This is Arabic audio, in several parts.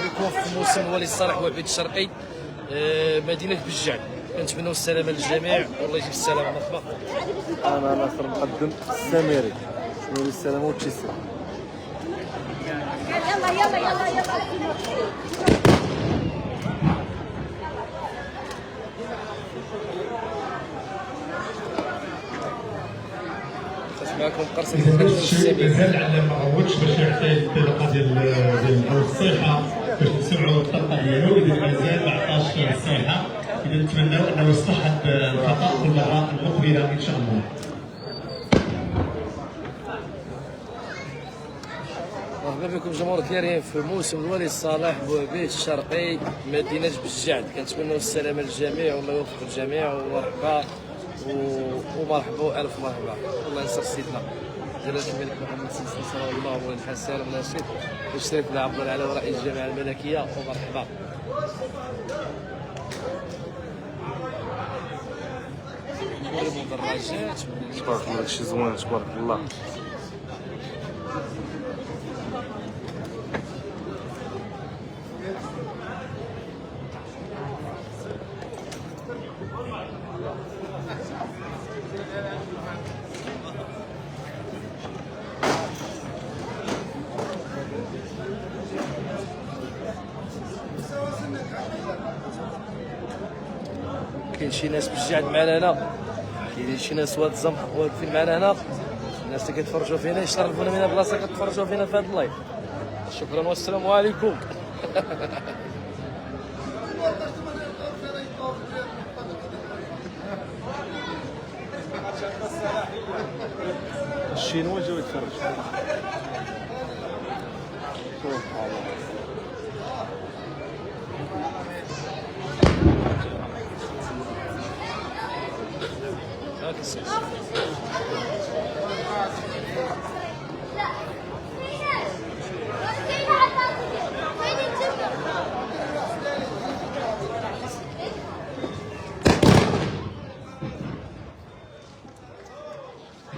بكم في موسم ولي الصالح وعبيد الشرقي مدينة بجعل. كنتمنوا السلامة للجميع والله يجيب السلامة. مرحبا. أنا ناصر مقدم السامري. نور السلامة والتيسير. يلا يلا يلا يلا. معكم قرص مازال على ما عودش باش يعطي الطريقه ديال الصيحه باش نسمعوا الطلقه ديالو. اذا مازال ما عطاش الصيحه اذا نتمناو انه يصلح الخطا في المره المقبله ان شاء الله. مرحبا بكم جمهور الكريم في موسم الولي الصالح بوعبيد الشرقي مدينة بجعل. كنتمنوا السلامة للجميع والله يوفق الجميع ومرحبا ومرحبا والف مرحبا. الله ينصر سيدنا جلالة الملك محمد صلى الله عليه وسلم الحسن والناشد والشريف بن عبد الله على رئيس الجامعة الملكية ومرحبا. المدرجات تبارك الله داكشي زوين تبارك الله. كاين شي ناس بجعل معنا هنا، كاين شي ناس واقفين معنا هنا، الناس اللي كيتفرجوا فينا يشرفونا من بلاصه كتفرجوا فينا في هذا اللايف. شكرا والسلام عليكم. الشينوا جاو يتفرجوا.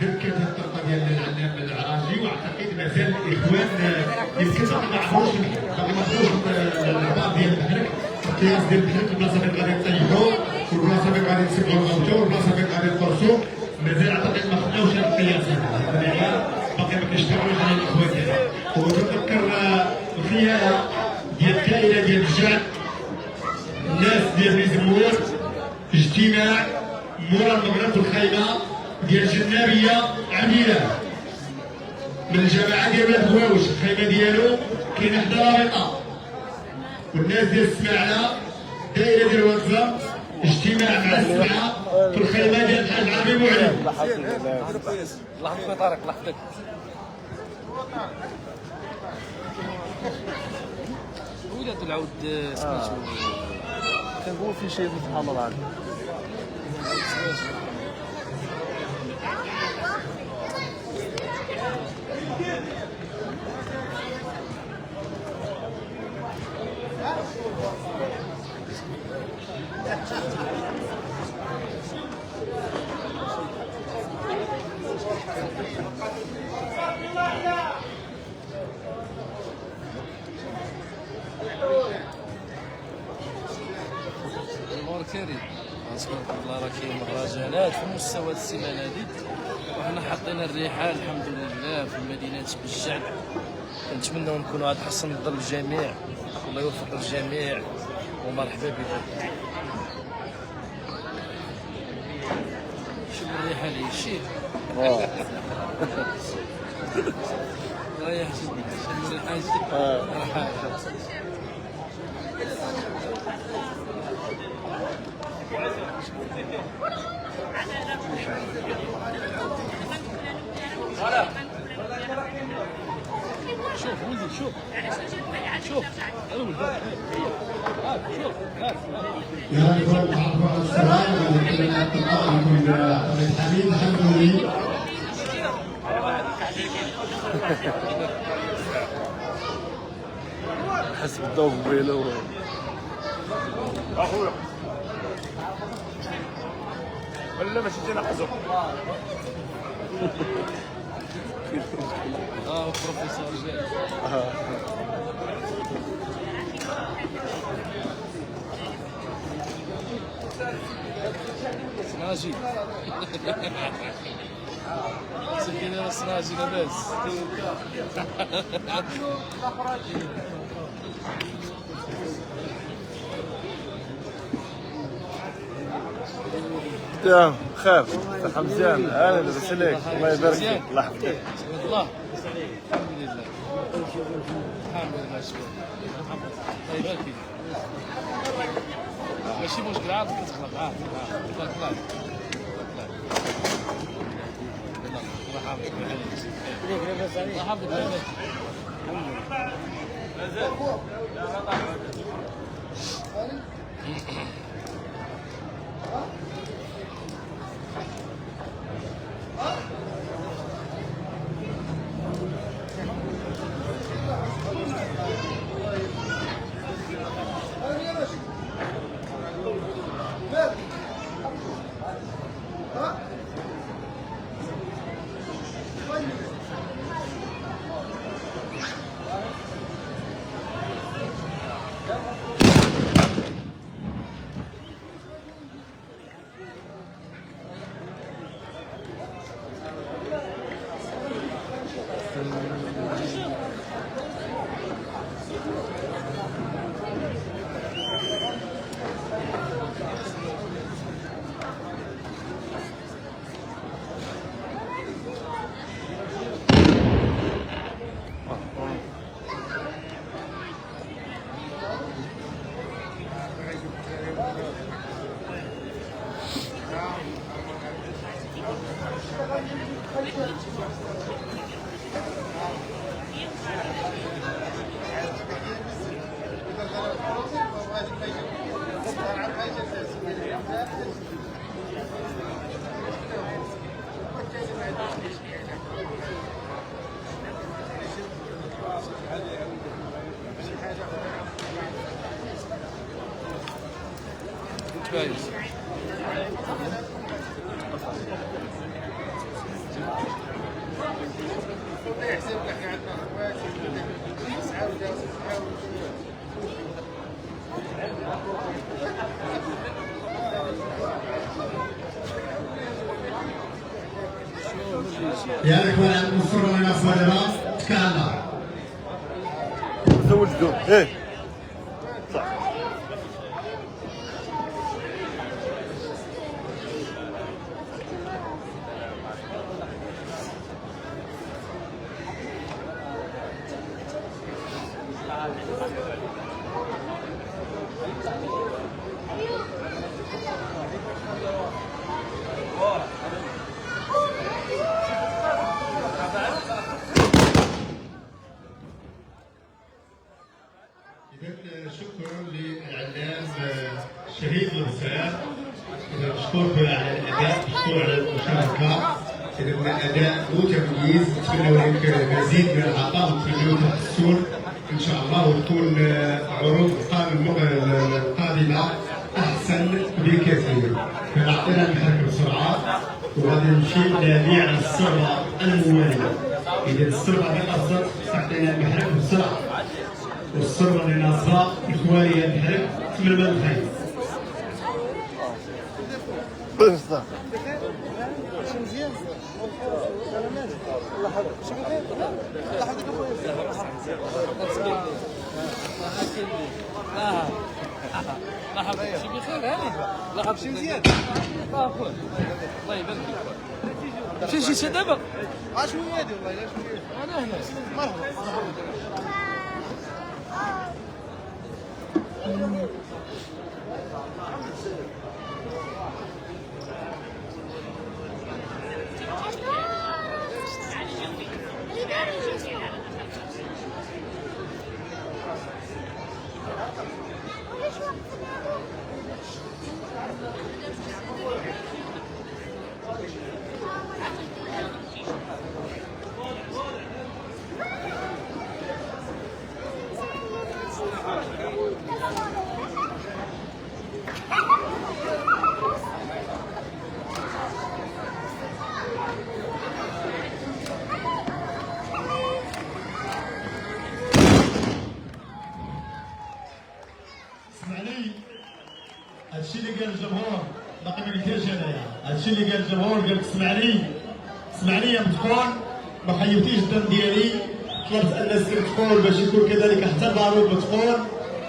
ذكرت الطرقه ديال العلام العراجي واعتقد مازال الاخوان يمكن ما عرفوش العباد ديال البحرك. القياس ديال البحرك البلاصه فين غادي نطيحوا والبلاصه فين غادي نسبقوا الغوته والبلاصه فين غادي نقرصوا مازال اعتقد ما خداوش هذه القياس هذا باقي ما كيشتغلوش على الاخوان ديالنا. وتذكر فيها ديال الدائره ديال الجاد الناس ديال الزمور اجتماع مورا المغرب في الخيمه ديال الجنابيه عميله من الجماعه ديال ولاد خواوش. الخيمه ديالو كاينه حدا رابطه والناس ديال السماعه دائره ديال الواتساب اجتماع مع السماعه في الخيمه ديال الحاج عربي معلم. لحظتك طارق لحظتك. ولاد العود سميتو كنقول في شي سبحان الله العظيم. جمهور كريم تبارك الله راه كاين مهرجانات في مستوى السيمانه هذه وحنا حطينا الرحال الحمد لله في مدينه بجعل. كنتمنوا نكونوا عاد حسن الظن الجميع الله يوفق الجميع ومرحبا بكم. شوف الرحال يشي رايح جدي شوف الرحال شوف ولدي شوف شوف شوف يا رب تعرفوا السلام ولكن التقاء عبد الحميد حمدوني. حسب الضوء قبيله اخويا ولا ماشي تنقزوا بروفيسور جاي. سناجي. سكينة سناجي لاباس. تمام بخير صحة مزيان. انا لاباس عليك الله يبارك فيك الله يحفظك. الله الحمد لله الحمد لله شكرا الله يبارك فيك. ماشي مشكل عاد كتخلق عاد تبارك الله الله يحفظك الله يحفظك كويس. يا اخوان المصر من افضل تكالى زوجته ايه شكرا للاعلام شهيد مرسال. نشكركم على الاداء، نشكر على المشاركه. اذا اداء متميز، نتمنى لك مزيد من العطاء ونتمنى تحسن ان شاء الله، وتكون عروض القادمه احسن بكثير. فنعطينا المحرك بسرعه وغادي نمشي نبيع على الصربه المواليه. اذا الصربه اللي قصت تعطينا المحرك بسرعه، والصربه اللي ناصره الخواليه المحرك تمنى بالخير. بنصدق مزيان الله يحفظك شي بخير الله يحفظك الله يحفظك شي بخير هاني الله يحفظك شي مزيان الله اخويا الله يبارك فيك. مشى شي دابا شويه هادي والله الا شويه انا هنا مرحبا هادشي اللي قال الجمهور باقي ما قلتهاش انايا. هادشي اللي قال الجمهور قال لك اسمعني يا متقون، ما خيبتيش الدم ديالي. طلبت ان السي متقون باش يكون كذلك حتى بارود متقون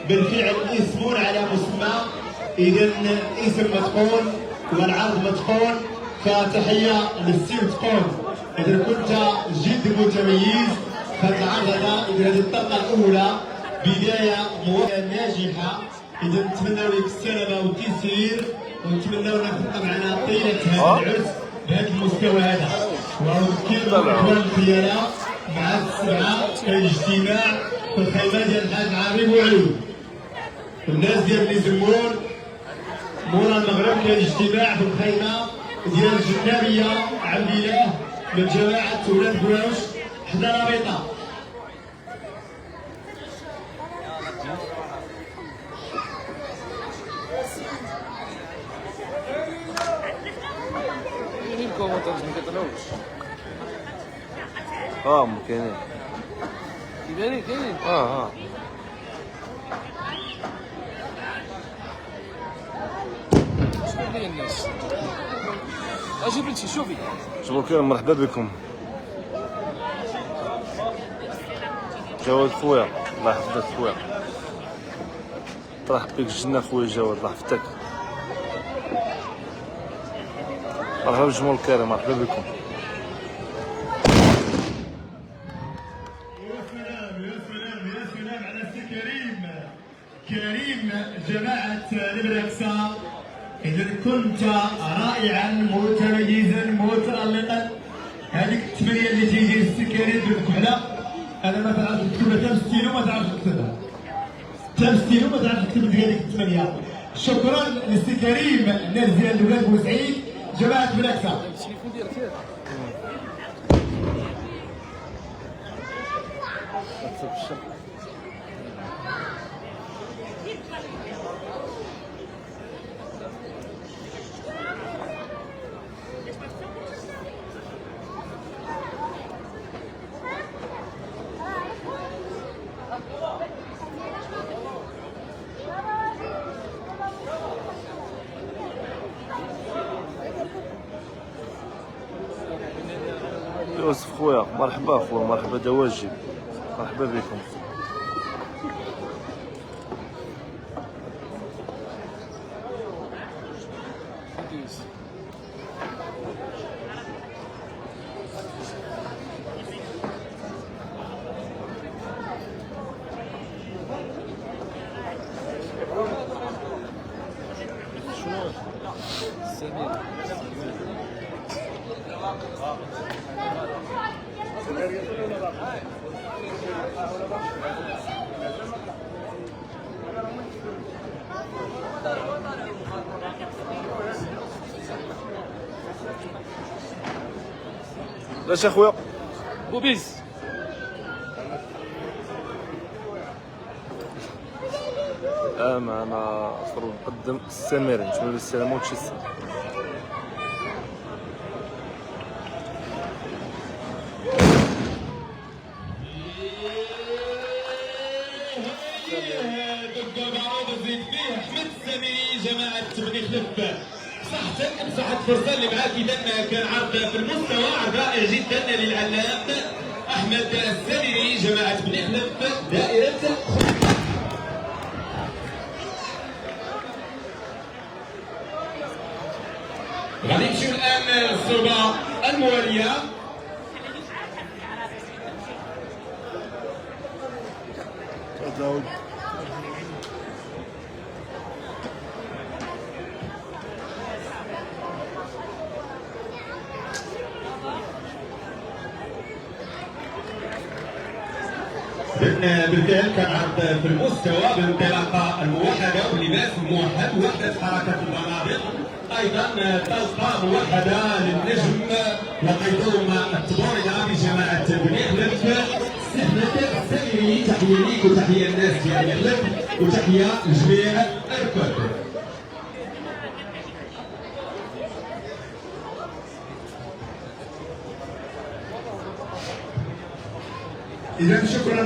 بالفعل اسم على مسمى. اذا اسم متقون والعرض متقون، فتحيه للسي متقون. اذا كنت جد متميز فهذا العرض هذا، اذا هذه الطلقه الاولى بدايه ناجحه. اذا نتمنى لك السلامه والتيسير، ونتمنى لك طبعا طيله هذا العرس بهذا المستوى هذا. وكيف الاحوال ديالها مع السبعه كاين اجتماع في الخيمه ديال الحاج عريب وعلو. الناس ديال اللي زمون مورا المغرب كاين اجتماع في الخيمه ديال الجنابيه عبد الله من جماعه ولاد بواش حدا رابطه. كاينين الكومنتات ما كيطلعوش. كاينين. كاينين. شكون لي الناس؟ اجي بنتي شوفي. شكرا كثير، مرحبا بكم. جواد خويا الله يحفظك خويا. ترحب بك الجنة خويا جواد الله يحفظك. مرحبا بالجمهور الكريم، مرحبا بكم. يا سلام على السي كريم جماعة المدرسة. إذا كنت رائعا متميزا متألقا. هذيك الثمانية اللي تيجي السي كريم بالكحلة أنا ما تعرفش تكتبها، تا بستيلو ما تعرفش تكتبها، تا بستيلو ما تعرفش تكتب هذيك الثمانية. شكرا للسي كريم الناس ديال ولاد بوسعيد جماعة المدرسة. التليفون ديالك فين؟ يوسف خويا مرحبا خويا، مرحبا دواجي، مرحبا بكم. سمير. لاش اخويا بوبيز. معنا أصفر نقدم السميري، نتمنى بالسلامة وتشي السلام. جماعة بني خلف صحتك مساحة فرصة اللي معاك. إذا كان عرض في المستوى رائع جدا للعلام أحمد السميري جماعة بني خلف دائرة. غادي نمشيو الآن للصوبة الموالية. بالفعل كان عرض في المستوى بالانطلاقه الموحده واللباس الموحد وحده حركه البنادق. ايضا طلقه موحده للنجم لقيتهم الطبوريه بجماعه بني خلف. احمد السميري تحيه ليك وتحيه الناس ديال بني خلف وتحيه لجميع الكل. إذا شكرا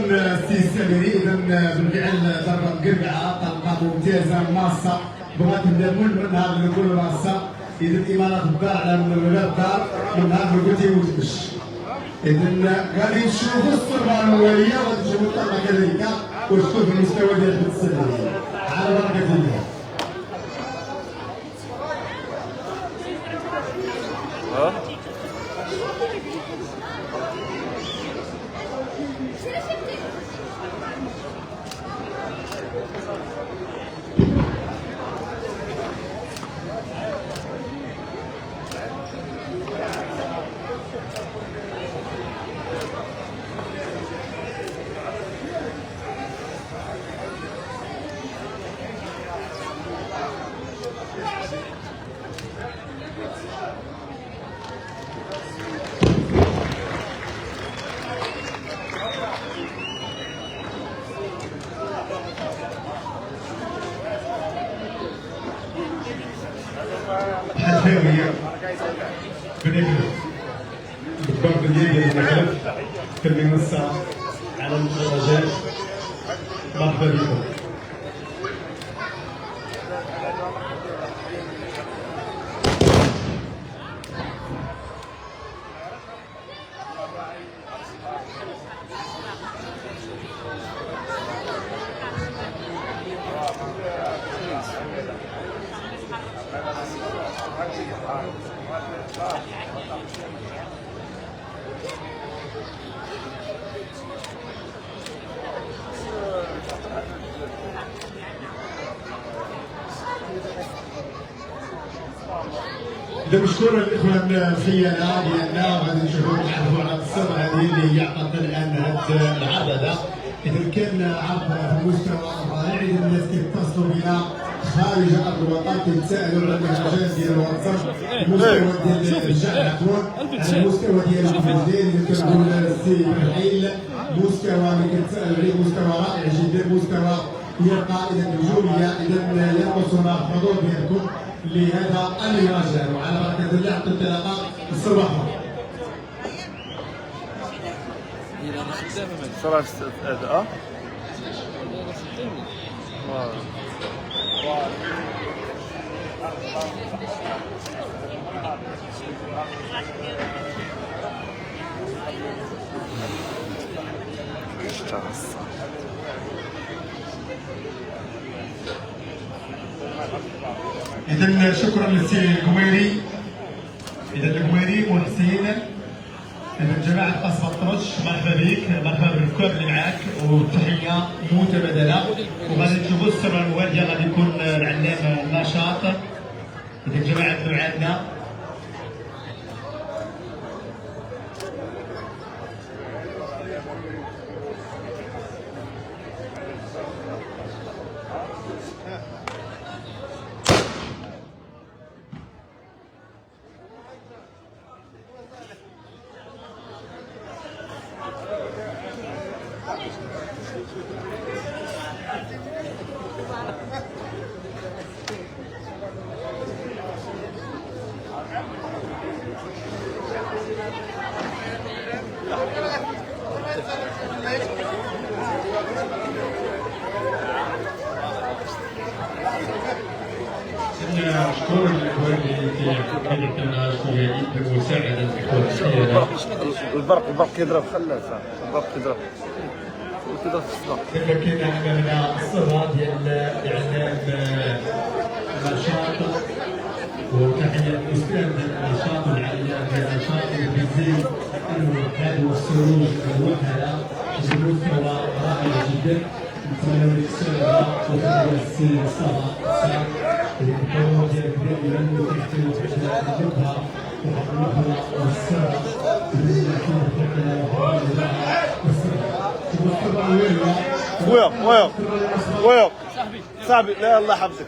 سي السميري. إذا بالفعل ضربة مقربعة طلقة ممتازة ماصة بغات ندمون من نهار اللي نقول راسها اذا الامارات الدار على من الولاد الدار من نهار اللي قلت يوتمش. اذا غادي نشوفوا الصورة الاوليه وغادي نشوفوا الطاقه كذلك وشكون في المستوى ديال بنت السلميه على بركه الله. حساوية بنجم بالضرب ديال المغرب في المنصة على المخرجات. مرحبا بكم. إذا مشكور الإخوان الخيانة ديالنا وغادي نشوفوا نعرفوا على الصورة هذه اللي هي عطاتنا الآن هاد العرض هذا. إذا كان عرض في مستوى رائع، إذا الناس كيتصلوا بنا خارج أرض الوطن كيتساءلوا على المنهجات ديال الواتساب، المستوى ديال الرجال عفوا، على المستوى ديال الموجودين اللي كنقول السي إبراهيم، مستوى اللي كنتساءلوا عليه مستوى رائع جدا، مستوى يبقى إذا الجمهورية. إذا ينقصنا الحضور ديالكم لهذا المهرجان وعلى بركة الله عطوا الانطلاقة الصباح. صراحة هذا إذا شكرا للسي القويري. إذا القويري محسن. إذا جماعة قصبة الطرش مرحبا بك، مرحبا بالركاب اللي معاك والتحية متبادلة. وغادي نشوفوا السرعة الموالية غادي يكون العلام النشاط. إذا جماعة دعاتنا نشكر الاخوان اللي كيديروا شويه بمساعده الاخوان الخيانه. البرق كيضرب خلافه، البرق كيضرب في الصباح. كما كاين امامنا الصوره ديال اعلان النشاط وتحيه الاستاذ النشاط والعائلات ديال النشاط وتنزيل الوحدات والسروج والوحده بمستوى رائع جدا. نتمنى لك السلامه وتحيه السي مصطفى الدكتور ديال دائما وتحتوي على الجبهه وحقوقها والسرعه خويا صاحبي لا الله يحفظك.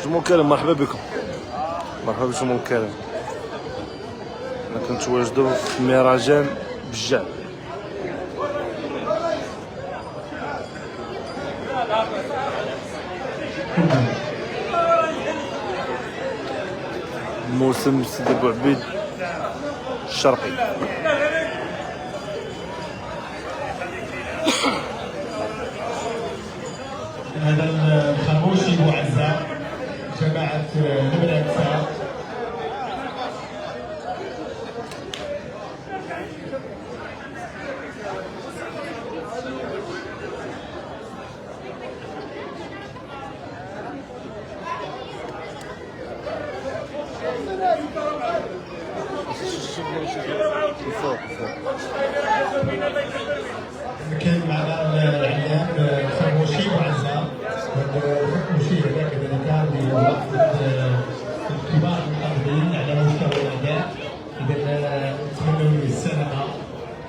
جمهور كريم مرحبا بكم، مرحبا بجمهور كريم. كنتواجدوا في مهرجان بجال. موسم سيدي بوعبيد الشرقي. هذا الخربوشي معزة جماعة نبلاتسا. كاين معنا العلام الخربوشي معزة. الخربوشي هذا كذلك كان واحد الكبار المحافظين على مستوى الأداء. إذا نتمنوا له السلامة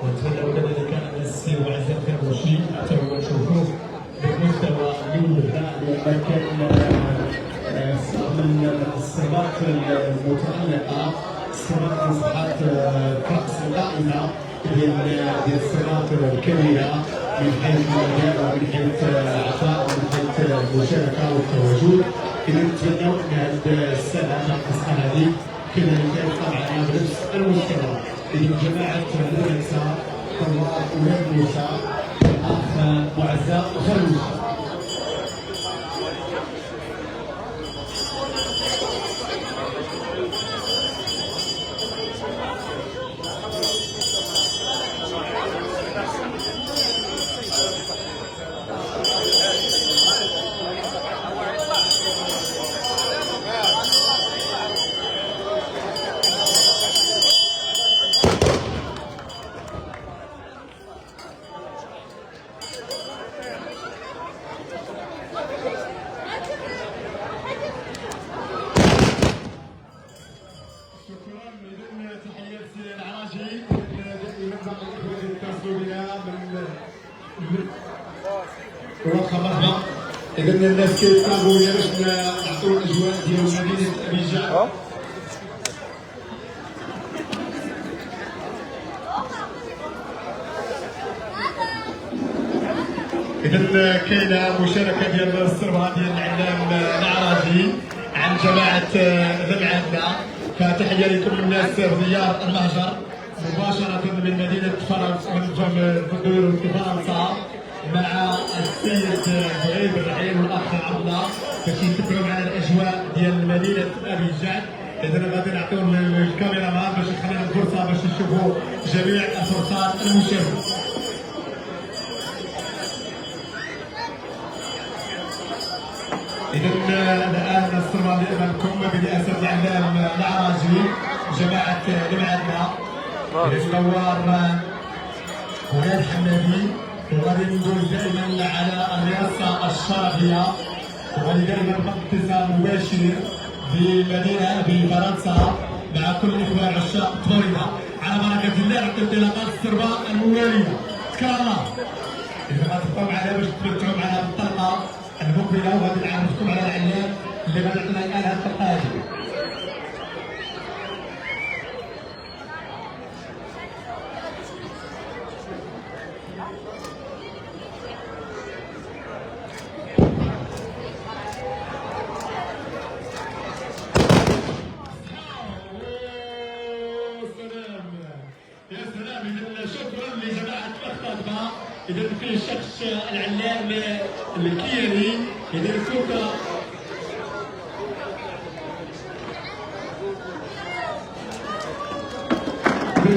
ونتمنوا كذلك أن السي معزة الخربوشي حتى هو نشوفوه بالمستوى الأولى لأن كان من الصفات المتألقة صفات أصبحت رأس القائمة ديال الصفات الكبيرة من حيث الأداء ومن حيث العطاء ومن حيث المشاركة والتواجد. إذا نتمنوا أن هذه السنة القصة هذه كذلك يبقى معنا بنفس المستوى. إذا جماعة نبلاتسا طلاب أولاد موسى الأخ معزة الخربوشي. إذا الناس كيتابعوا يا باش نعطيو الأجواء ديال مدينة أبي جعفر. إذا كاينة مشاركة ديال السربة ديال العلام العراجي عن جماعة المعادلة. فتحية لكل الناس في ديار المهجر مباشرة من مدينة فرنسا من فرنسا مع السيد هريب الرحيل والاخ عبد الله باش يتبعوا معنا الاجواء ديال مدينه ابي جعد. اذا غادي نعطيو الكاميرا مان باش يخلينا الفرصه باش نشوفوا جميع الفرصات المشاهده. اذا الان الصوره اللي امامكم برئاسه العلام العراجي جماعه المعادله النوار ولاد حمادي. وغادي ندوز دائما على الرئاسه الشرفيه وغادي دائما نبقى اتصال مباشر بمدينه بفرنسا مع كل الاخوان عشاق فلوريدا. على بركه الله نعطي انطلاقات السربه المواليه. تكرم الله. اذا غتبقاو معنا باش تتمتعوا معنا بالطلقه المقبله وغادي نعرفكم على العلام اللي غادي يعطينا الان هذه الطلقه هذه. شكرا لجماعه الخطبه. اذا في الشخص العلام الكياني اذا كنت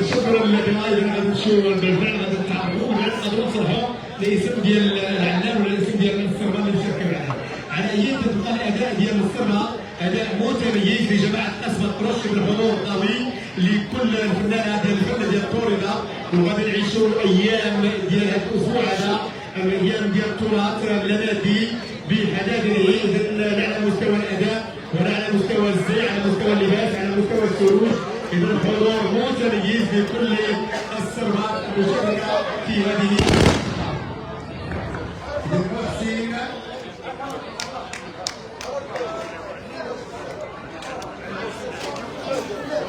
شكرا لكم. ايضا غادي نمشيو بالفعل غادي نتعرفوا غادي نصرحوا الاسم ديال العلام ولا الاسم ديال السربه اللي مشاركه معنا. على اي تبقى الاداء ديال السربه اداء متميز لجماعه قصبه قرش بالحضور القوي لكل الفنانه ديال الفن ديال فلوريدا. وغادي نعيشوا ايام ديال هذا الاسبوع هذا ايام ديال التراث اللامادي بحذافيره. اذا لا على مستوى الاداء ولا على مستوى الزي على مستوى اللباس على مستوى السروج. اذا الحضور متميز لكل السربات المشاركه في هذه المحسن.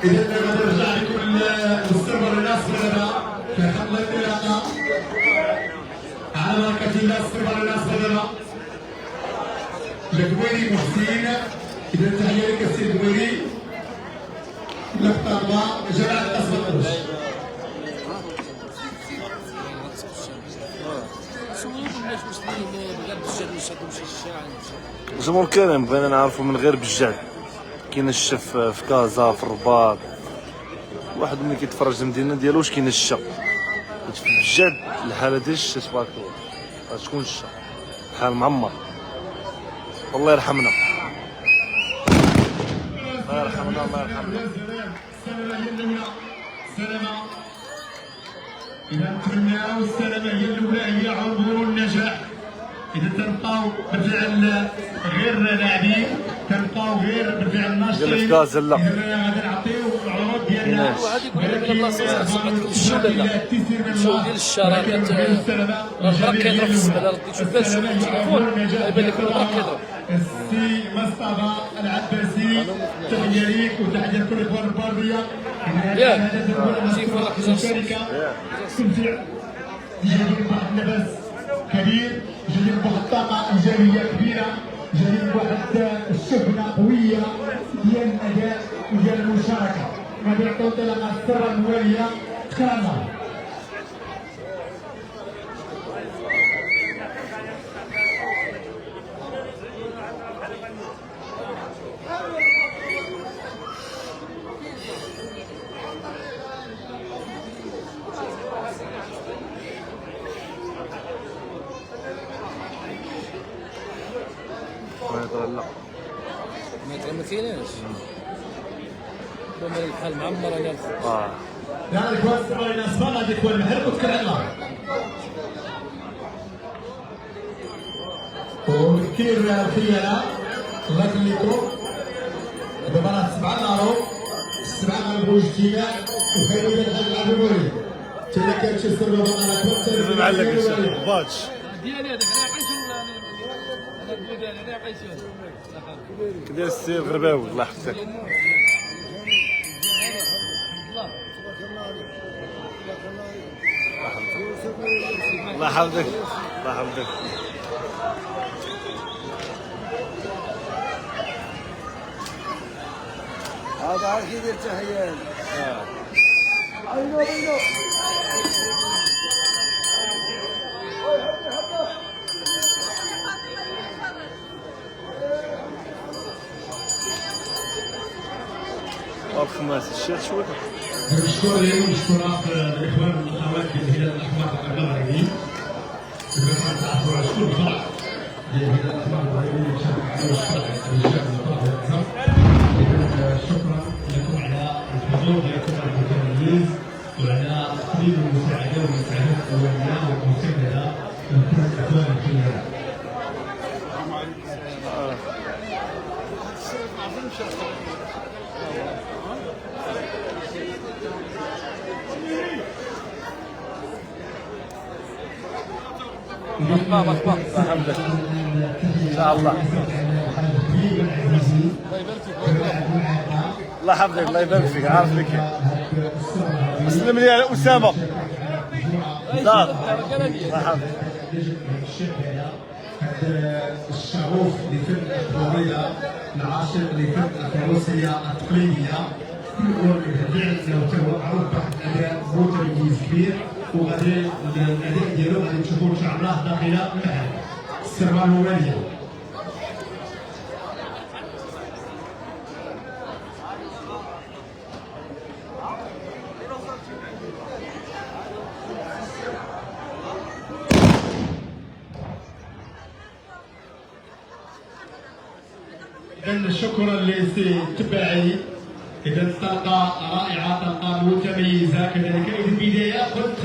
إذا غادي نرجع لكم السربه الناصره دابا في خط الانطلاقه على بركه الله. السربه الناصره دابا الكويري محسن. إذا تحيه لك السي الكويري لقطة جماعة قصر القرش. الجمهور كريم بغينا نعرفوا من غير بجاد كاين الشا في كازا في الرباط، واحد ملي كيتفرج المدينه ديالو واش كاين الشا في بجاد. الحاله ديال الشا تبارك الله شكون الشا بحال معمر. الله يرحمنا الله يرحمنا الله يرحمنا. السلامة هي الأولى. سلامة إذا نتمناو السلامة هي الأولى، هي عبور النجاح. إذا تلقاو بالفعل غير لاعبين، تلقاو غير بالفعل ناشطين. قال لك كازا لا. إذا غادي نعطيو العروض ديالنا. وهذه يقول لك لا الشو لا الشو ديال الشارع الراك كيضرب في الزباله رديتو باش تشوف التليفون يبان لك الراك كيضرب. السي مصطفى العباسي تحيه ليك وتحيه لكل الاخوان البارديه. ياك شي فرق الشركه بالفعل جايين بواحد النفس كبير، جايين بواحد الطاقه ايجابيه كبيره، جايين بواحد الشحنه قويه ديال الاداء وديال المشاركه. غادي نعطيو انطلاقه السره المواليه تكرمنا. ما كايناش بما الحال معمر على الخوف. لا الكواس باينه اسبان هذيك هو المحل وتكرعنا. وكثير خيالة الله يخليكم. دابا راه 7 نارو 7 غنبغيو اجتماع وخلينا الحاج عبد المولي. حتى كان شي سر بابا معلق الباتش ديالي هذاك انا عقيتو ولا انا البلو ديالي انا عقيتو كدير السي الغرباوي الله يحفظك. الله يحفظك الله يحفظك. هذا عارف يدير تحيان. عينو عينو. الخماس الشيخ شويه. نشكر اليوم اشتراك الاخوان والاخوات في الهلال الاحمر المغربي. بما تعرفوا اشكر بصراحه الهلال الاحمر المغربي اللي شارك على الشرع الرجال والطاقه. شكرا لكم على الحضور ديالكم على التمييز وعلى تقديم المساعده والمساعدات الاوليه والمسانده لكل الاخوان في الهلال. مرحبا الحمد لله ان شاء الله. الله يحفظك الله يبارك فيك. عارف بك سلم لي على اسامه. لا الله يحفظك. الشغوف لفن الدورية العاشق لفن الفروسية التقليدية كل بالفعل لو عرض واحد الأداء متميز كبير وغادي الأداء ديالو غادي تشوفوا إن شاء الله داخل المحل السرمة الموالية. إذا شكرا لسي التباعي. إذا طلقة رائعة طلقة متميزة كذلك. إذا البداية كنت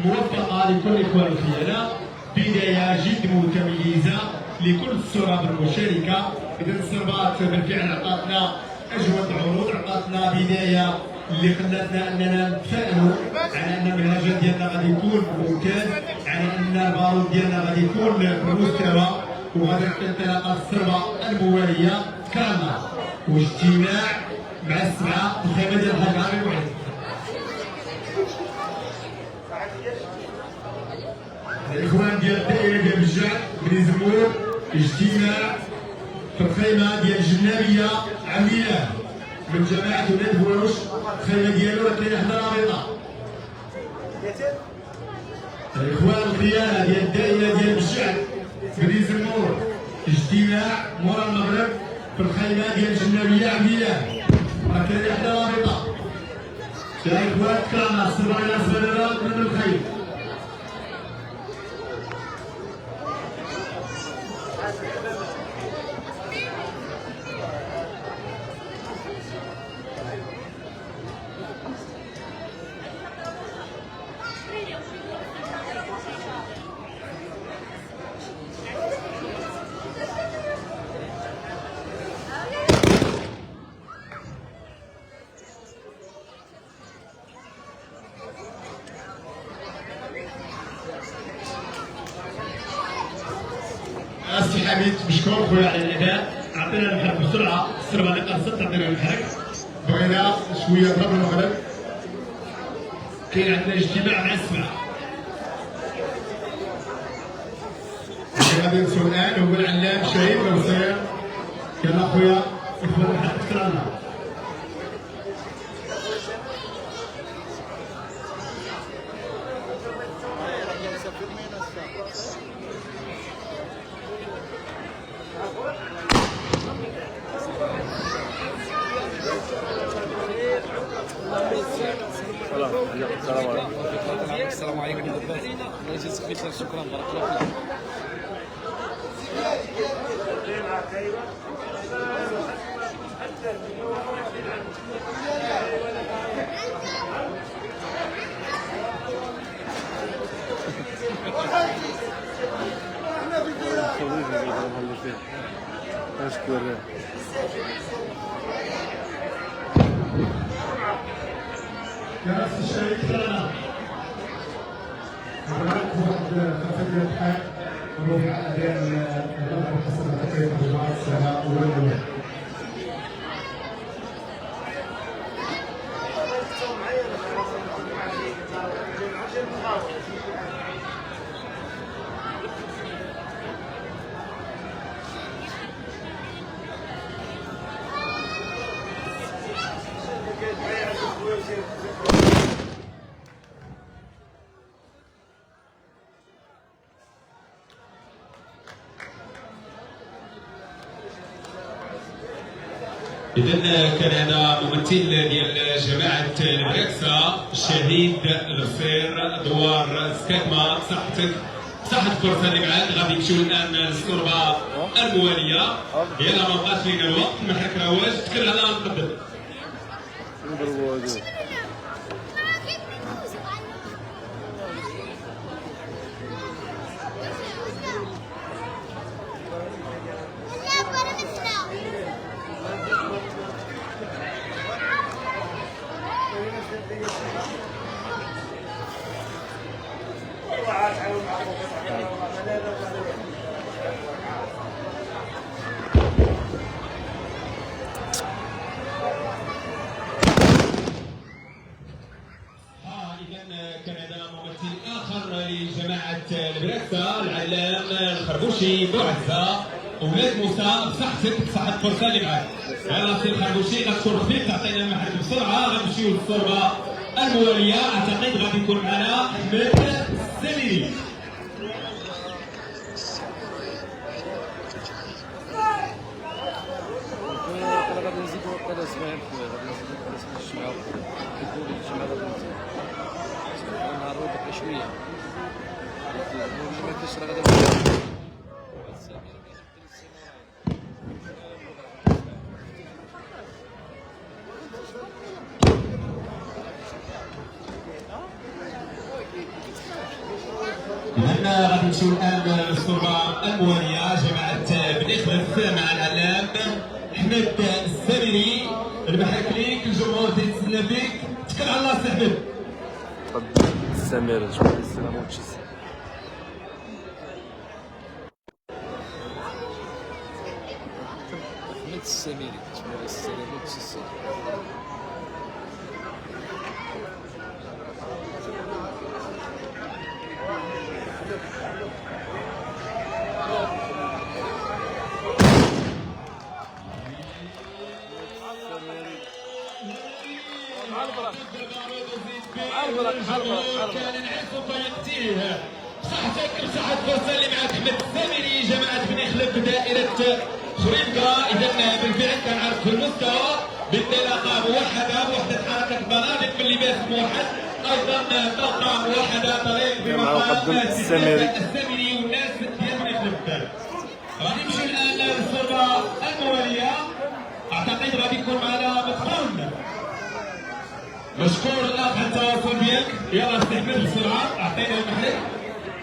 موفقة لكل إخوان الخيانة، بداية جد متميزة لكل الصورة المشاركة. إذا الصربات بالفعل عطاتنا أجود عروض، عطاتنا بداية اللي خلاتنا أننا نتفائلوا على أن المنهج ديالنا غادي يكون ممتاز، على أن البارود ديالنا غادي يكون بمستوى وغادي انطلاقه الصربه المواليه كرامه واجتماع مع السبعه الخيمه ديال الحاج عامر بوعيد. الاخوان ديال الدائره ديال بجاع بن زمور اجتماع في الخيمه ديال الجنابيه عميلان. من جماعه ولاد بوروش الخيمه ديالو راه كاينه حدا رابطه. الاخوان القياده ديال الدائره ديال بالشعب بدي زمور اجتماع مورا المغرب في الخيمه ديال الجنابيه عبديه راه كاينه حدا رابطه. يا اخوان كرامه الصبر الى صبر من الخير. سي حميد مشكور خويا على الاداء. عطينا المحرك بسرعه السربه اللي قصت عطينا المحرك. بغينا شويه ضرب المغرب. كاين عندنا اجتماع مع السبعه. غادي نسول الان هو العلام شهيد وسير. يلا خويا اخوان المحرك تكرهنا. السلام عليكم. الله يجزيك بخير. شكرا بارك الله فيك. كاس الشريك تاعنا هناك واحد 5 ديال الحال ونروح ديال الرابع حسب التقرير مجموعه السنه الاولى. إذن كان هذا ممثل ديال جماعة البراكسة الشهيد البصير دوار سكاكما. صحة الفرصة اللي معاك. غادي نمشيو الآن للصورة الموالية. يلا ما بقاش لينا الوقت. المحرك راه واجد تكل على نقدم. كان هذا ممثل اخر لجماعه البراكسه العلام الخربوشي بوعزه. ولاد موسى بصحتك بصحة الفرصه اللي معاك. يلا سي الخربوشي غتكون خفيف تعطينا المحرك بسرعه. غنمشيو للصوربه المواليه. اعتقد غادي يكون معنا احمد السميري. غادي نزيدو هذا اسماعيل خويا. غادي نزيدو هذا اسماعيل الشمعة. يقول لك الشمعة غادي نزيدو. نهارو بقى شويه. ما كاينش راه غادي هنا غادي نمشيو الان للصورة الموالية. جماعة بني خلف مع العلام احمد السميري. المحرك ليك الجمهور تيتسنى فيك. تكل على الله سي حبيب. السمير جبال السلام وتشيس. احمد السميري. تسمى السلام وتشيس. كان نعرفوا فيقتيه صحتك بصحة فرصة اللي معك أحمد السامري جماعة بني خلف بدائرة شريمكا. إذا بالفعل كنعرف في المستوى بالانطلاقة موحدة بوحدة حركة بنادق باللباس موحد، أيضا طلقة موحدة طريق بمقام السامري والناس ديال بني خلف. غادي نمشي الآن للصورة الموالية، أعتقد غادي يكون معنا مدخول. مشكور الأخ على التواصل ديالك، يلا استحمل بسرعة أعطينا المحل.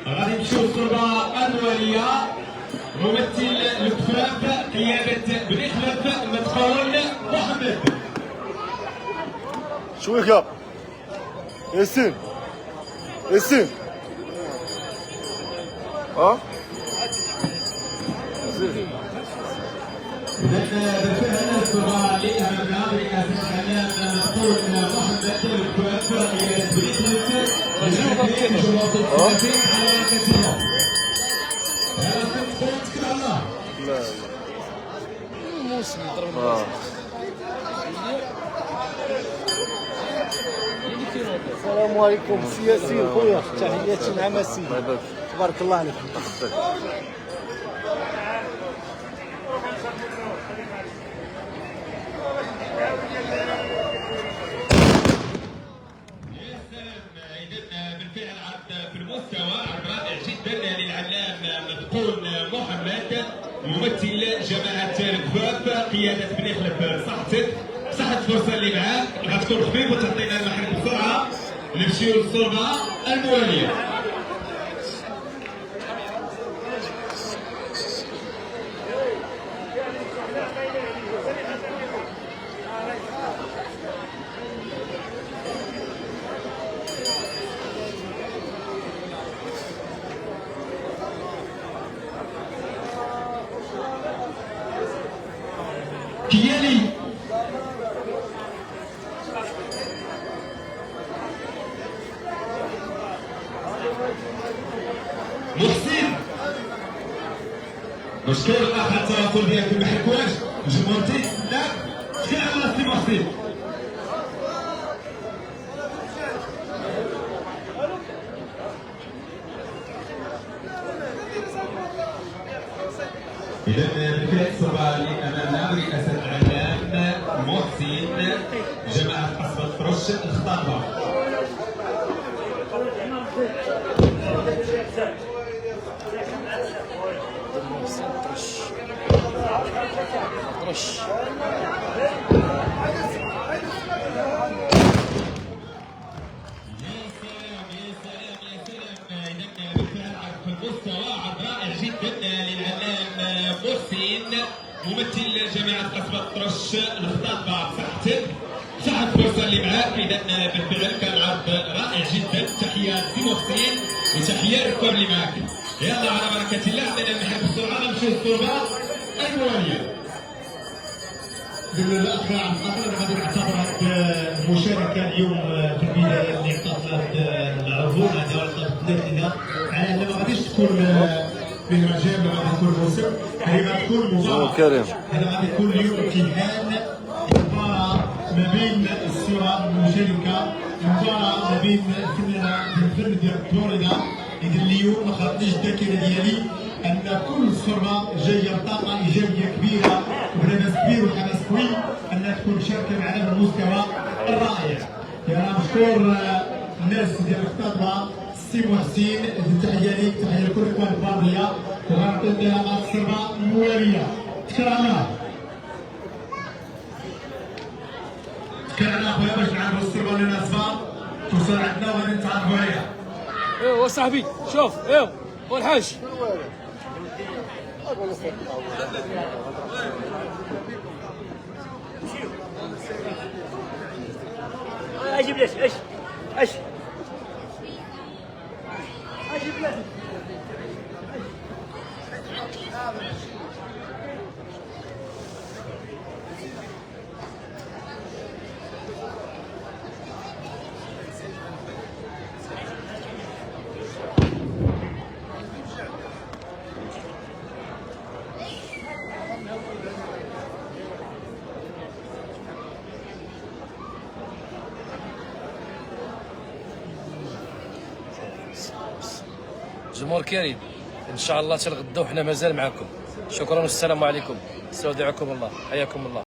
غادي نمشيو للصورة الموالية، ممثل الكفاف قيادة بني خلف مدخول محمد. شوية ياسين ياسين بالفعل الصورة لأمامنا برئاسة الإعلام مدخول محمد الكفاف قيادة بني خلف موسم يضرب السلام عليكم سي ياسين خويا، تحياتي مع ماسي. تبارك الله عليك. بالفعل عرض في المستوى رائع جدا للعلام مدخول محمد ممثل جماعة الكفاف قيادة بني خلف. صحت الفرصة اللي معاك غتكون خفيف وتعطينا المحل بسرعة. نمشيو للصورة الموالية. كيالي محسن، مشكور الاخ على التواصل ديالك في المحل كواش الجمهور تيتسناك. شكرا على السي محسن. إذا بالفعل الصورة اللي أمامنا برئاسة الإعلام محسن جماعة قصبة فرش الخطابة. طرش رائع جدا للعلام محسن ممثل جماعة قصبة طرش الخطابة. صحت الفرصة اللي معاك. إذا بالفعل كان عرض رائع جدا. تحية سي محسن وتحية الكل اللي معاك. يلا على بركة الله عندنا المحل بسرعة. نمشيو للصورة الموالية. بالاخ عبد القادر غادي نعتبر هذه المشاركه اليوم في البدايه اللي اعطت العرضون هذا والثلاثيه على انها ما غاديش تكون بالمجال، ما غادي تكون موسم، هي غتكون مباراه. هذا غادي يكون اليوم امتحان مباراه ما بين الصوره المشاركه، مباراه ما بين الفن ديال فلوريدا. اذا اليوم ما خاطرنيش الذاكره ديالي ان كل صوره جايه بطاقه ايجابيه كبيره وبنفس كبير وحماس قوي انها تكون مشاركه معنا بالمستوى الرائع. يا مشكور الناس ديال الخطابه السي محسن، تحيه ليك، تحيه لكل الاخوان الفاضيه، وغنعطي لها الصوره المواليه. شكرا خويا باش نعرفوا الصوره اللي ناسفه توصل عندنا وغادي نتعرفوا عليها. ايوا صاحبي شوف ايوا والحاج اجيب ليش ايش اجيب ليش جمهور كريم ان شاء الله تنغداو حنا مازال معكم. شكرا والسلام عليكم، استودعكم الله، حياكم الله.